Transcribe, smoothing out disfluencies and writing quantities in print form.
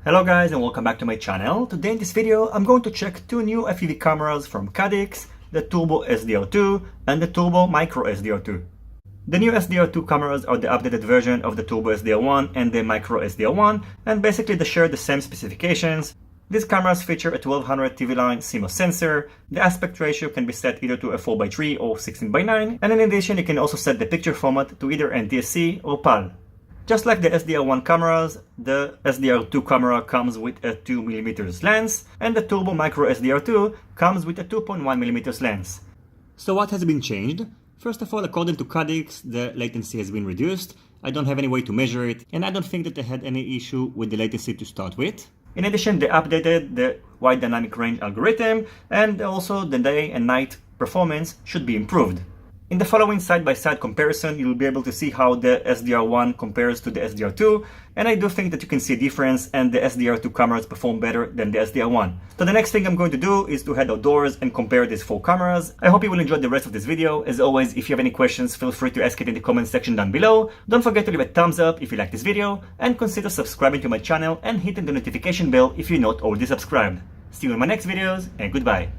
Hello guys and welcome back to my channel. Today in this video I'm going to check two new FPV cameras from Caddx, the Turbo SDR2 and the Turbo Micro SDR2. The new SDR2 cameras are the updated version of the Turbo SDR1 and the Micro SDR1, and basically they share the same specifications. These cameras feature a 1200 TV line CMOS sensor. The aspect ratio can be set either to a 4:3 or 16:9, and in addition you can also set the picture format to either NTSC or PAL. Just like the SDR1 cameras, the SDR2 camera comes with a 2mm lens, and the Turbo Micro SDR2 comes with a 2.1mm lens. So what has been changed? First of all, according to Caddx, the latency has been reduced. I don't have any way to measure it, and I don't think that they had any issue with the latency to start with. In addition, they updated the wide dynamic range algorithm, and also the day and night performance should be improved. In the following side-by-side comparison, you'll be able to see how the SDR1 compares to the SDR2, and I do think that you can see a difference, and the SDR2 cameras perform better than the SDR1. So the next thing I'm going to do is to head outdoors and compare these four cameras. I hope you will enjoy the rest of this video. As always, if you have any questions, feel free to ask it in the comment section down below. Don't forget to leave a thumbs up if you like this video, and consider subscribing to my channel and hitting the notification bell if you're not already subscribed. See you in my next videos, and goodbye.